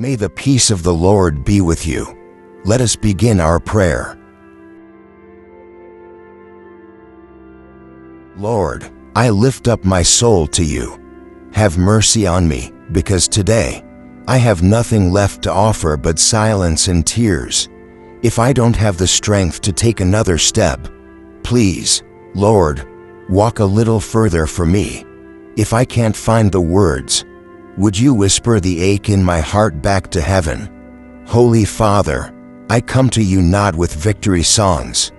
May the peace of the Lord be with you. Let us begin our prayer. Lord, I lift up my soul to you. Have mercy on me, because today I have nothing left to offer but silence and tears. If I don't have the strength to take another step, please, Lord, walk a little further for me. If I can't find the words, would you whisper the ache in my heart back to heaven? Holy Father, I come to you not with victory songs,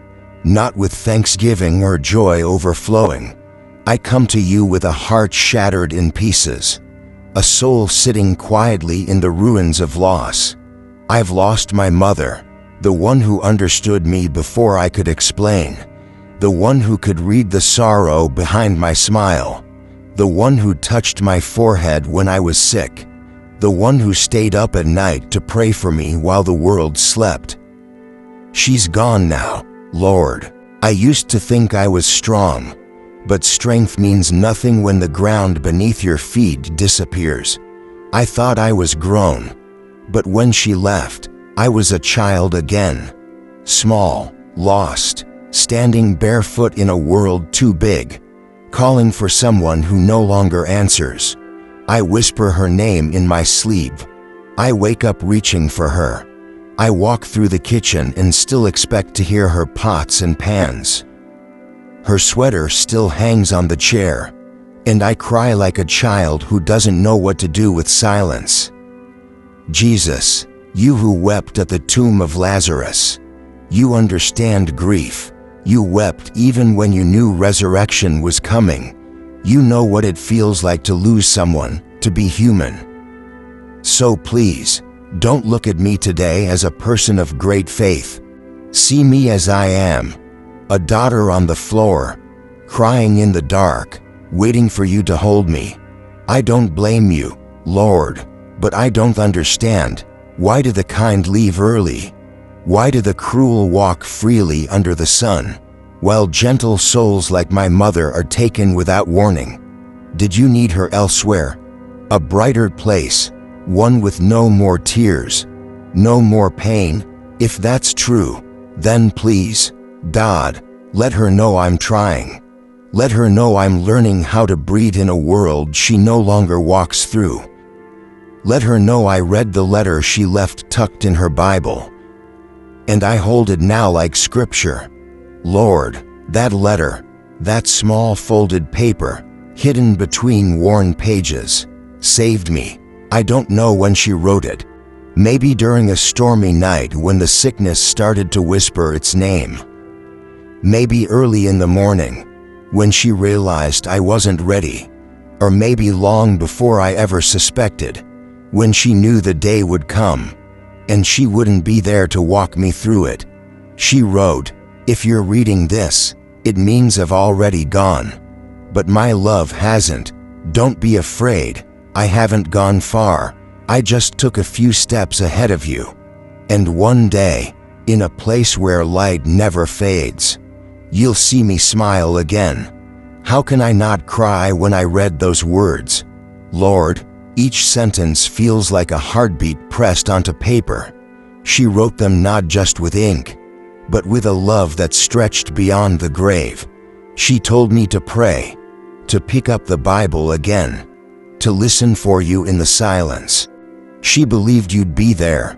not with thanksgiving or joy overflowing. I come to you with a heart shattered in pieces, a soul sitting quietly in the ruins of loss. I've lost my mother, the one who understood me before I could explain, the one who could read the sorrow behind my smile, the one who touched my forehead when I was sick, the one who stayed up at night to pray for me while the world slept. She's gone now, Lord. I used to think I was strong, but strength means nothing when the ground beneath your feet disappears. I thought I was grown, but when she left, I was a child again. Small, lost, standing barefoot in a world too big, calling for someone who no longer answers. I whisper her name in my sleep. I wake up reaching for her. I walk through the kitchen and still expect to hear her pots and pans. Her sweater still hangs on the chair, and I cry like a child who doesn't know what to do with silence. Jesus, you who wept at the tomb of Lazarus, you understand grief. You wept even when you knew resurrection was coming. You know what it feels like to lose someone, to be human. So please, don't look at me today as a person of great faith. See me as I am, a daughter on the floor, crying in the dark, waiting for you to hold me. I don't blame you, Lord, but I don't understand. Why do the kind leave early? Why do the cruel walk freely under the sun, while gentle souls like my mother are taken without warning? Did you need her elsewhere? A brighter place, one with no more tears, no more pain? If that's true, then please, God, let her know I'm trying. Let her know I'm learning how to breathe in a world she no longer walks through. Let her know I read the letter she left tucked in her Bible, and I hold it now like scripture. Lord, that letter, that small folded paper, hidden between worn pages, saved me. I don't know when she wrote it. Maybe during a stormy night when the sickness started to whisper its name. Maybe early in the morning, when she realized I wasn't ready. Or maybe long before I ever suspected, when she knew the day would come, and she wouldn't be there to walk me through it. She wrote, "If you're reading this, it means I've already gone. But my love hasn't. Don't be afraid. I haven't gone far. I just took a few steps ahead of you. And one day, in a place where light never fades, you'll see me smile again." How can I not cry when I read those words? Lord, each sentence feels like a heartbeat pressed onto paper. She wrote them not just with ink, but with a love that stretched beyond the grave. She told me to pray, to pick up the Bible again, to listen for you in the silence. She believed you'd be there.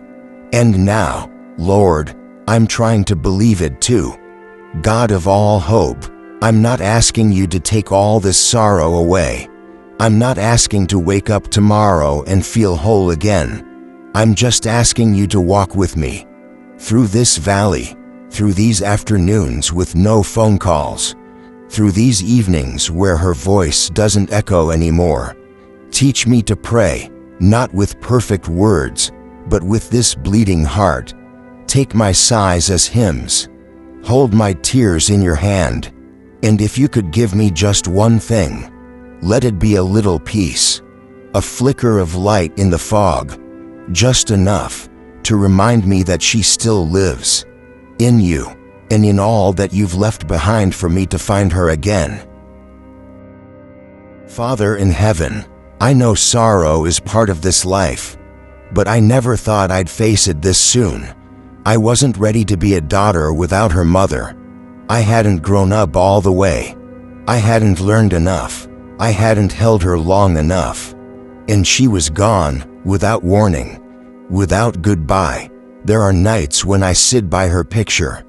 And now, Lord, I'm trying to believe it too. God of all hope, I'm not asking you to take all this sorrow away. I'm not asking to wake up tomorrow and feel whole again. I'm just asking you to walk with me through this valley, through these afternoons with no phone calls, through these evenings where her voice doesn't echo anymore. Teach me to pray, not with perfect words, but with this bleeding heart. Take my sighs as hymns. Hold my tears in your hand. And if you could give me just one thing, let it be a little peace, a flicker of light in the fog, just enough to remind me that she still lives, in you, and in all that you've left behind for me to find her again. Father in heaven, I know sorrow is part of this life. But I never thought I'd face it this soon. I wasn't ready to be a daughter without her mother. I hadn't grown up all the way. I hadn't learned enough. I hadn't held her long enough. And she was gone, without warning, without goodbye. There are nights when I sit by her picture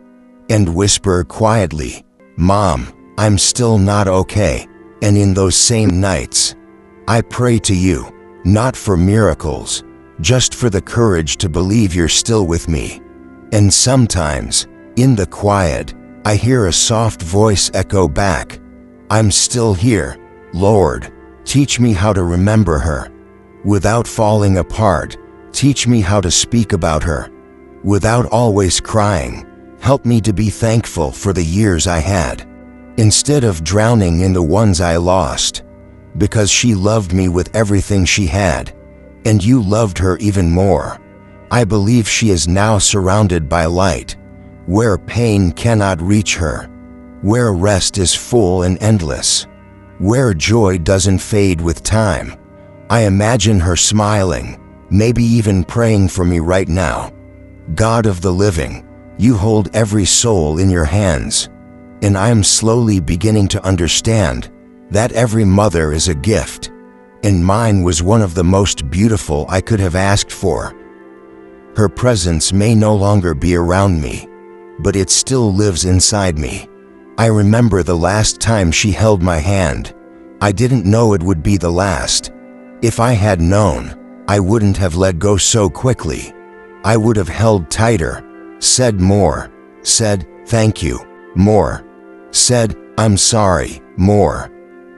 and whisper quietly, "Mom, I'm still not okay." And in those same nights, I pray to you, not for miracles, just for the courage to believe you're still with me. And sometimes, in the quiet, I hear a soft voice echo back, "I'm still here, Lord. Teach me how to remember her. Without falling apart, teach me how to speak about her. Without always crying, help me to be thankful for the years I had, instead of drowning in the ones I lost. Because she loved me with everything she had, and you loved her even more. I believe she is now surrounded by light, where pain cannot reach her, where rest is full and endless, where joy doesn't fade with time. I imagine her smiling, maybe even praying for me right now. God of the living, you hold every soul in your hands, and I am slowly beginning to understand that every mother is a gift, and mine was one of the most beautiful I could have asked for. Her presence may no longer be around me, but it still lives inside me. I remember the last time she held my hand. I didn't know it would be the last. If I had known, I wouldn't have let go so quickly. I would have held tighter, said more, said thank you, more, said I'm sorry, more.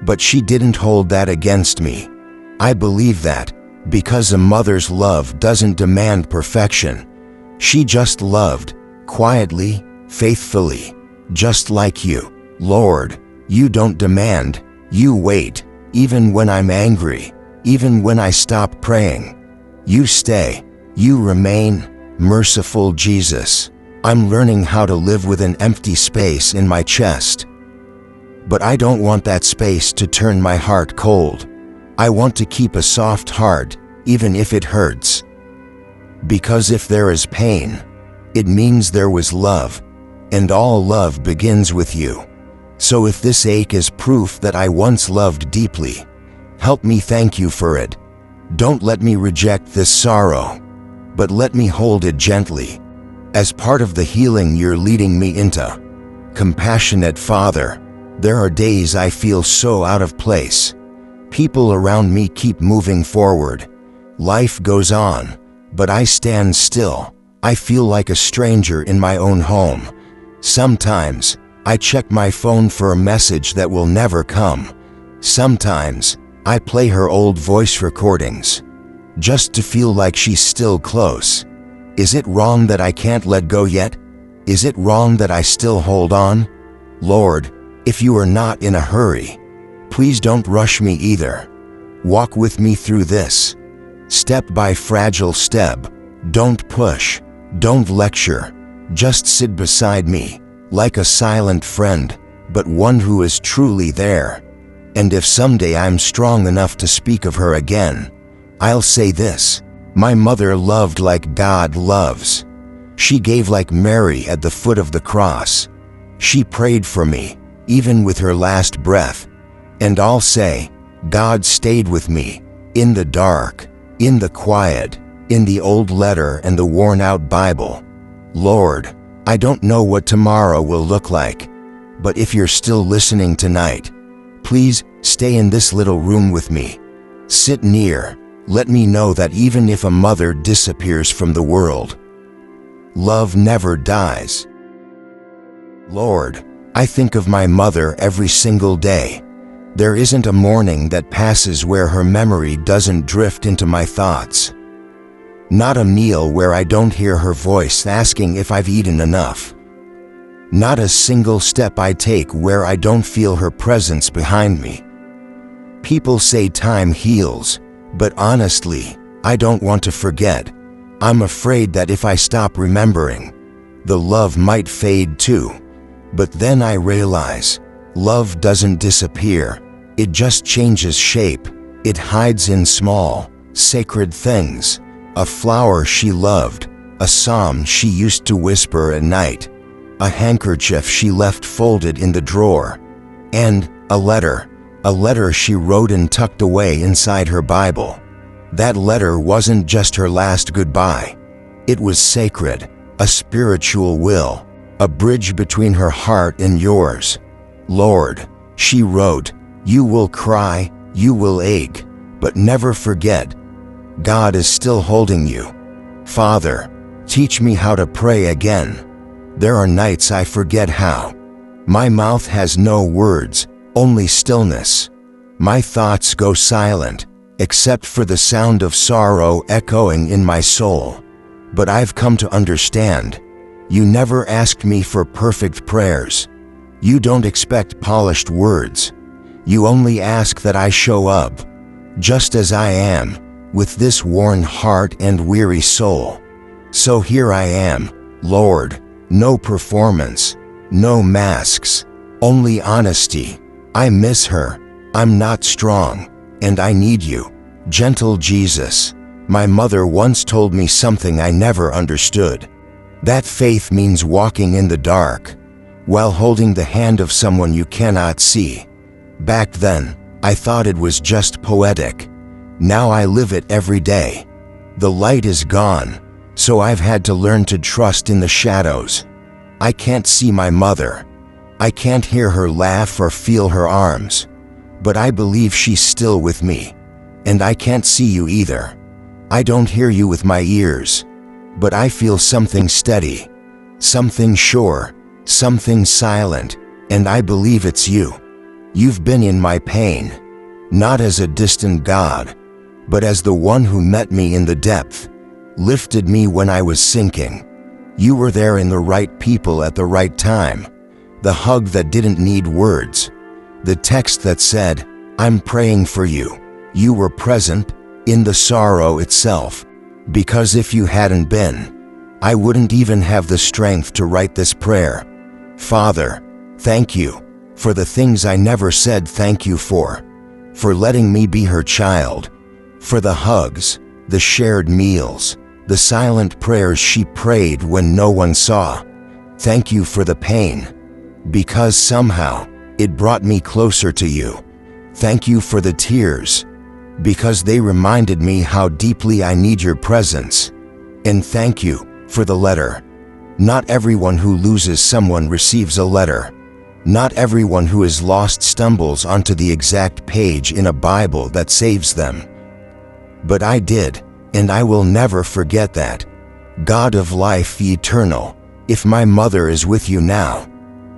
But she didn't hold that against me. I believe that, because a mother's love doesn't demand perfection. She just loved, quietly, faithfully, just like you. Lord, you don't demand, you wait, even when I'm angry, even when I stop praying. You stay, you remain. Merciful Jesus, I'm learning how to live with an empty space in my chest. But I don't want that space to turn my heart cold. I want to keep a soft heart, even if it hurts. Because if there is pain, it means there was love, and all love begins with you. So if this ache is proof that I once loved deeply, help me thank you for it. Don't let me reject this sorrow, but let me hold it gently, as part of the healing you're leading me into. Compassionate Father, there are days I feel so out of place. People around me keep moving forward. Life goes on, but I stand still. I feel like a stranger in my own home. Sometimes, I check my phone for a message that will never come. Sometimes, I play her old voice recordings, just to feel like she's still close. Is it wrong that I can't let go yet? Is it wrong that I still hold on? Lord, if you are not in a hurry, please don't rush me either. Walk with me through this, step by fragile step. Don't push, don't lecture, just sit beside me, like a silent friend, but one who is truly there. And if someday I'm strong enough to speak of her again, I'll say this: my mother loved like God loves. She gave like Mary at the foot of the cross. She prayed for me, even with her last breath. And I'll say, God stayed with me, in the dark, in the quiet, in the old letter and the worn-out Bible. Lord, I don't know what tomorrow will look like, but if you're still listening tonight, please stay in this little room with me. Sit near. Let me know that even if a mother disappears from the world, love never dies. Lord, I think of my mother every single day. There isn't a morning that passes where her memory doesn't drift into my thoughts. Not a meal where I don't hear her voice asking if I've eaten enough. Not a single step I take where I don't feel her presence behind me. People say time heals, but honestly, I don't want to forget. I'm afraid that if I stop remembering, the love might fade too. But then I realize, love doesn't disappear. It just changes shape. It hides in small, sacred things. a flower she loved, a psalm she used to whisper at night, a handkerchief she left folded in the drawer, and a letter she wrote and tucked away inside her Bible. That letter wasn't just her last goodbye. It was sacred, a spiritual will, a bridge between her heart and yours. Lord, she wrote, you will cry, you will ache, but never forget, God is still holding you. Father, teach me how to pray again. There are nights I forget how. My mouth has no words, only stillness. My thoughts go silent, except for the sound of sorrow echoing in my soul. But I've come to understand. You never asked me for perfect prayers. You don't expect polished words. You only ask that I show up, just as I am, with this worn heart and weary soul. So here I am, Lord, no performance, no masks, only honesty. I miss her, I'm not strong, and I need you. Gentle Jesus, my mother once told me something I never understood. That faith means walking in the dark, while holding the hand of someone you cannot see. Back then, I thought it was just poetic. Now I live it every day. The light is gone, so I've had to learn to trust in the shadows. I can't see my mother. I can't hear her laugh or feel her arms. But I believe she's still with me. And I can't see you either. I don't hear you with my ears. But I feel something steady, something sure, something silent, and I believe it's you. You've been in my pain, not as a distant God, but as the one who met me in the depth, lifted me when I was sinking. You were there in the right people at the right time, the hug that didn't need words, the text that said, I'm praying for you. You were present in the sorrow itself, because if you hadn't been, I wouldn't even have the strength to write this prayer. Father, thank you for the things I never said thank you for letting me be her child, for the hugs, the shared meals, the silent prayers she prayed when no one saw. Thank you for the pain, because somehow it brought me closer to you. Thank you for the tears, because they reminded me how deeply I need your presence. And thank you for the letter. Not everyone who loses someone receives a letter. Not everyone who is lost stumbles onto the exact page in a Bible that saves them. But I did, and I will never forget that. God of life eternal, if my mother is with you now,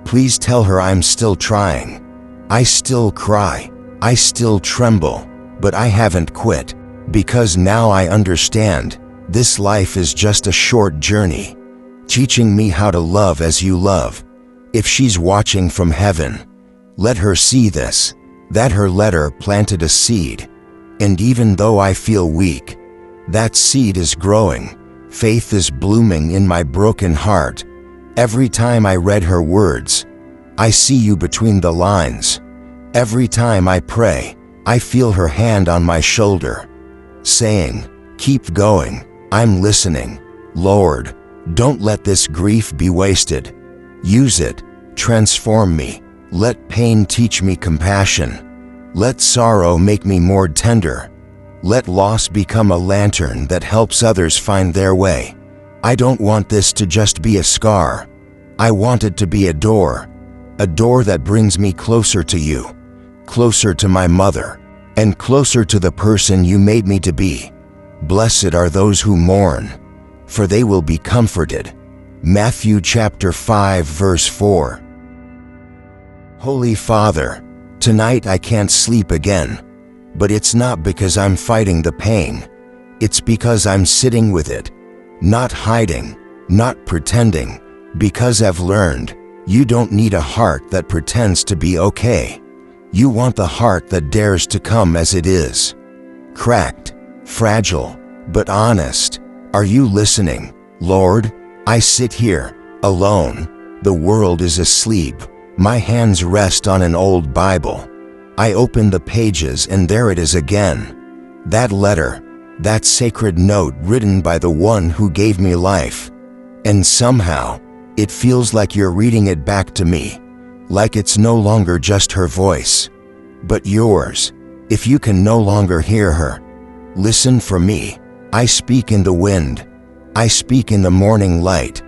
please tell her I'm still trying. I still cry, I still tremble, but I haven't quit, because now I understand, this life is just a short journey, teaching me how to love as you love. If she's watching from heaven, let her see this, that her letter planted a seed. And even though I feel weak, that seed is growing, faith is blooming in my broken heart. Every time I read her words, I see you between the lines. Every time I pray, I feel her hand on my shoulder, saying, keep going, I'm listening. Lord, don't let this grief be wasted. Use it, transform me. Let pain teach me compassion. Let sorrow make me more tender. Let loss become a lantern that helps others find their way. I don't want this to just be a scar. I want it to be a door that brings me closer to you, closer to my mother, and closer to the person you made me to be. Blessed are those who mourn, for they will be comforted. Matthew chapter 5 verse 4. Holy Father, tonight I can't sleep again, but it's not because I'm fighting the pain. It's because I'm sitting with it, not hiding, not pretending, because I've learned, you don't need a heart that pretends to be okay. You want the heart that dares to come as it is. Cracked, fragile, but honest. Are you listening, Lord? I sit here, alone. The world is asleep. My hands rest on an old Bible. I open the pages and there it is again. That letter, that sacred note written by the one who gave me life. And somehow, it feels like you're reading it back to me, like it's no longer just her voice, but yours. If you can no longer hear her, listen for me. I speak in the wind. I speak in the morning light.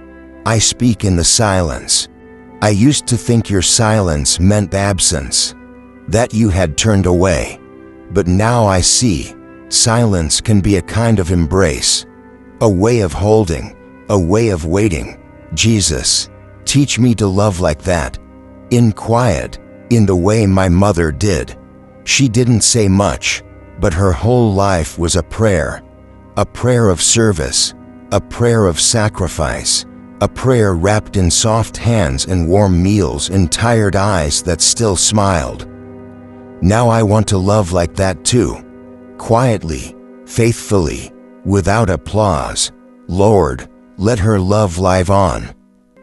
I speak in the silence. I used to think your silence meant absence, that you had turned away. But now I see, silence can be a kind of embrace, a way of holding, a way of waiting. Jesus, teach me to love like that, in quiet, in the way my mother did. She didn't say much, but her whole life was a prayer of service, a prayer of sacrifice, a prayer wrapped in soft hands and warm meals and tired eyes that still smiled. Now I want to love like that too, quietly, faithfully, without applause. Lord, let her love live on,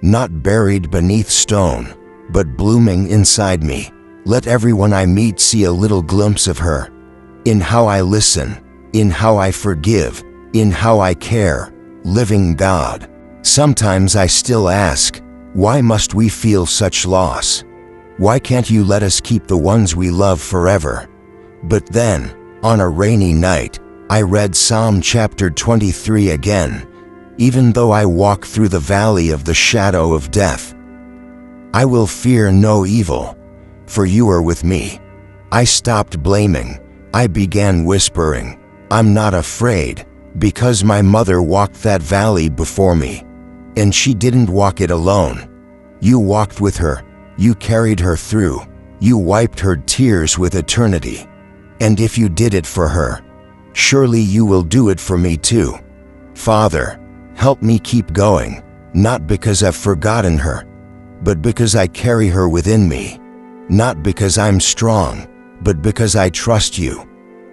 not buried beneath stone, but blooming inside me. Let everyone I meet see a little glimpse of her, in how I listen, in how I forgive, in how I care. Living God. Sometimes I still ask, why must we feel such loss? Why can't you let us keep the ones we love forever? But then, on a rainy night, I read Psalm chapter 23 again. Even though I walk through the valley of the shadow of death, I will fear no evil, for you are with me. I stopped blaming. I began whispering, I'm not afraid, because my mother walked that valley before me. And she didn't walk it alone. You walked with her. You carried her through. You wiped her tears with eternity. And if you did it for her, surely you will do it for me too. Father, help me keep going, not because I've forgotten her, but because I carry her within me. Not because I'm strong, but because I trust you.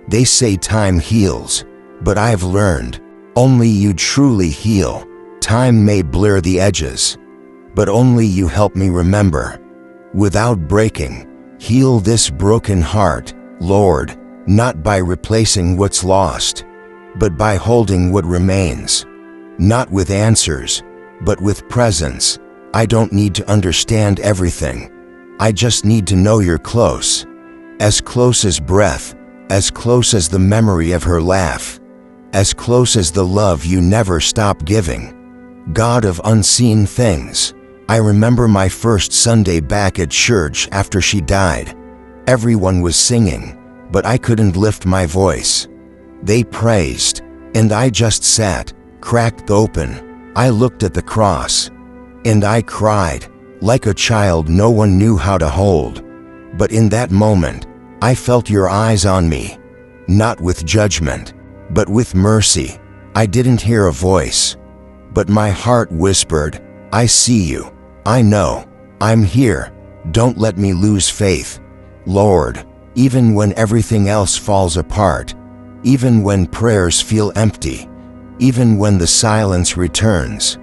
They say time heals, but I've learned, only you truly heal. Time may blur the edges, but only you help me remember. Without breaking, heal this broken heart, Lord, not by replacing what's lost, but by holding what remains. Not with answers, but with presence. I don't need to understand everything. I just need to know you're close. As close as breath, as close as the memory of her laugh, as close as the love you never stop giving. God of unseen things, I remember my first Sunday back at church after she died. Everyone was singing, but I couldn't lift my voice. They praised, and I just sat, cracked open. I looked at the cross, and I cried, like a child no one knew how to hold. But in that moment, I felt your eyes on me, not with judgment, but with mercy. I didn't hear a voice, but my heart whispered, I see you. I know. I'm here. Don't let me lose faith. Lord, even when everything else falls apart, even when prayers feel empty, even when the silence returns,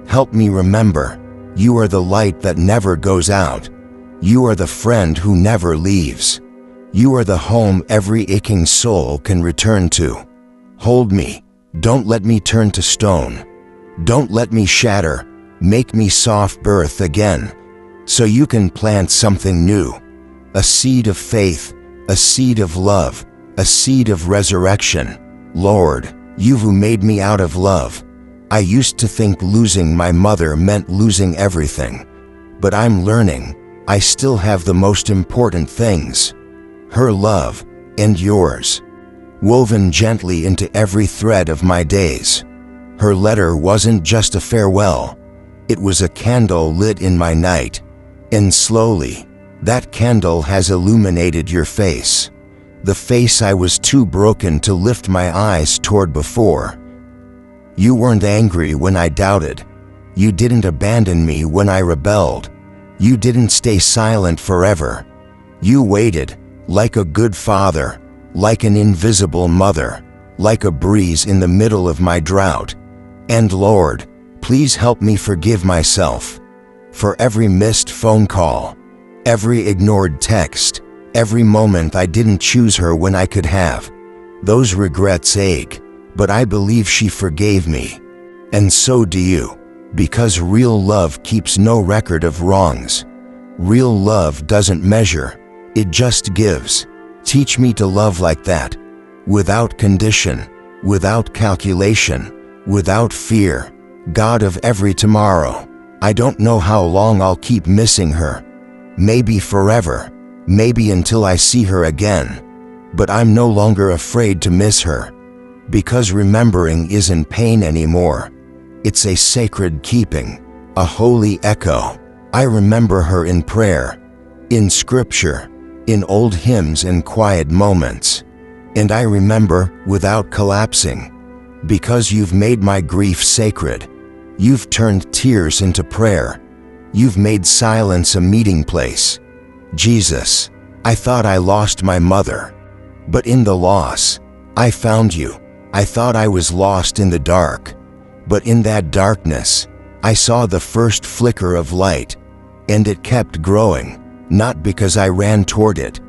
help me remember, you are the light that never goes out. You are the friend who never leaves. You are the home every aching soul can return to. Hold me. Don't let me turn to stone. Don't let me shatter. Make me soft earth again, so you can plant something new. A seed of faith, a seed of love, a seed of resurrection. Lord, you who made me out of love. I used to think losing my mother meant losing everything, but I'm learning I still have the most important things. Her love, and yours, woven gently into every thread of my days. Her letter wasn't just a farewell, it was a candle lit in my night, and slowly, that candle has illuminated your face, the face I was too broken to lift my eyes toward before. You weren't angry when I doubted. You didn't abandon me when I rebelled. You didn't stay silent forever. You waited, like a good father, like an invisible mother, like a breeze in the middle of my drought. And Lord, please help me forgive myself for every missed phone call, every ignored text, every moment I didn't choose her when I could have. Those regrets ache, but I believe she forgave me. And so do you, because real love keeps no record of wrongs. Real love doesn't measure, it just gives. Teach me to love like that, without condition, without calculation, without fear. God of every tomorrow, I don't know how long I'll keep missing her. Maybe forever, maybe until I see her again. But I'm no longer afraid to miss her, because remembering isn't pain anymore. It's a sacred keeping, a holy echo. I remember her in prayer, in scripture, in old hymns and quiet moments. And I remember without collapsing, because you've made my grief sacred. You've turned tears into prayer. You've made silence a meeting place. Jesus, I thought I lost my mother, but in the loss, I found you. I thought I was lost in the dark, but in that darkness, I saw the first flicker of light, and it kept growing, not because I ran toward it,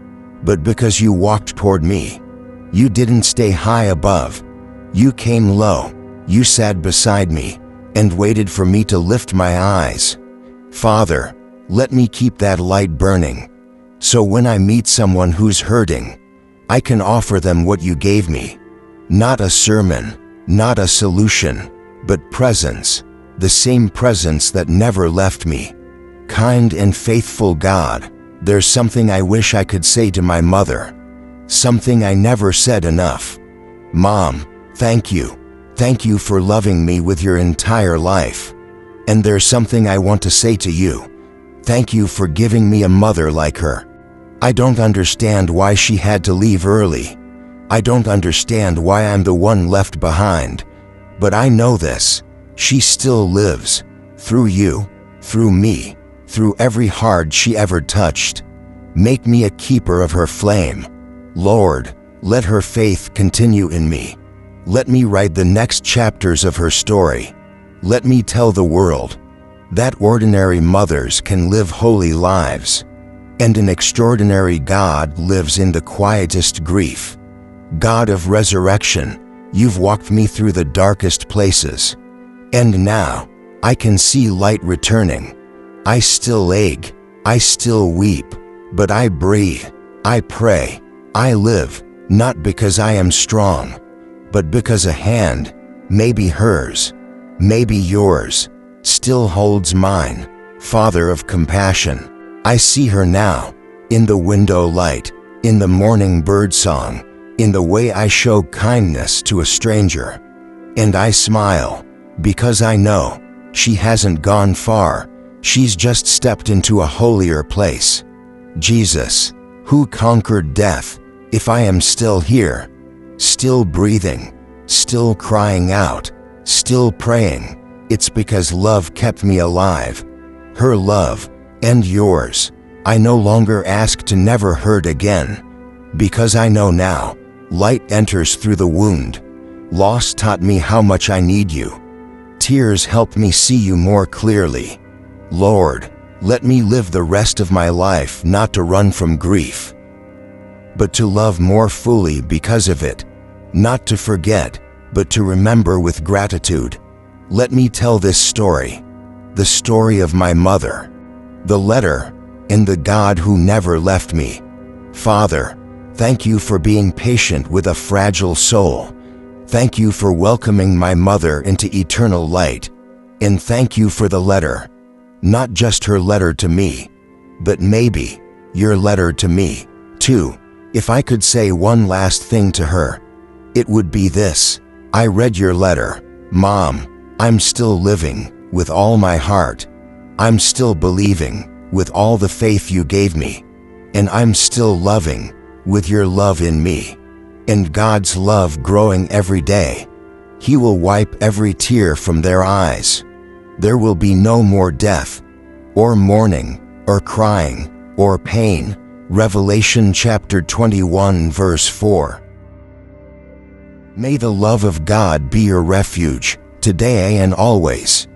but because you walked toward me. You didn't stay high above. You came low. You sat beside me and waited for me to lift my eyes. Father, let me keep that light burning, so when I meet someone who's hurting, I can offer them what you gave me. Not a sermon, not a solution, but presence, the same presence that never left me. Kind and faithful God, there's something I wish I could say to my mother, something I never said enough. Mom, thank you. Thank you for loving me with your entire life. And there's something I want to say to you. Thank you for giving me a mother like her. I don't understand why she had to leave early. I don't understand why I'm the one left behind. But I know this. She still lives. Through you, through me, through every heart she ever touched. Make me a keeper of her flame. Lord, let her faith continue in me. Let me write the next chapters of her story. Let me tell the world that ordinary mothers can live holy lives, and an extraordinary God lives in the quietest grief. God of resurrection, you've walked me through the darkest places, and now I can see light returning. I still ache, I still weep, but I breathe, I pray, I live, not because I am strong, but because a hand, maybe hers, maybe yours, still holds mine. Father of compassion, I see her now, in the window light, in the morning birdsong, in the way I show kindness to a stranger. And I smile, because I know she hasn't gone far, she's just stepped into a holier place. Jesus, who conquered death, if I am still here, still breathing, still crying out, still praying, it's because love kept me alive. Her love, and yours, I no longer ask to never hurt again, because I know now, light enters through the wound. Loss taught me how much I need you. Tears help me see you more clearly. Lord, let me live the rest of my life not to run from grief, but to love more fully because of it, not to forget, but to remember with gratitude. Let me tell this story, the story of my mother, the letter, and the God who never left me. Father, thank you for being patient with a fragile soul. Thank you for welcoming my mother into eternal light. And thank you for the letter, not just her letter to me, but maybe your letter to me, too. If I could say one last thing to her, it would be this. I read your letter. Mom, I'm still living with all my heart. I'm still believing with all the faith you gave me. And I'm still loving with your love in me. And God's love growing every day. He will wipe every tear from their eyes. There will be no more death, or mourning, or crying, or pain. Revelation chapter 21 verse 4. May the love of God be your refuge, today and always.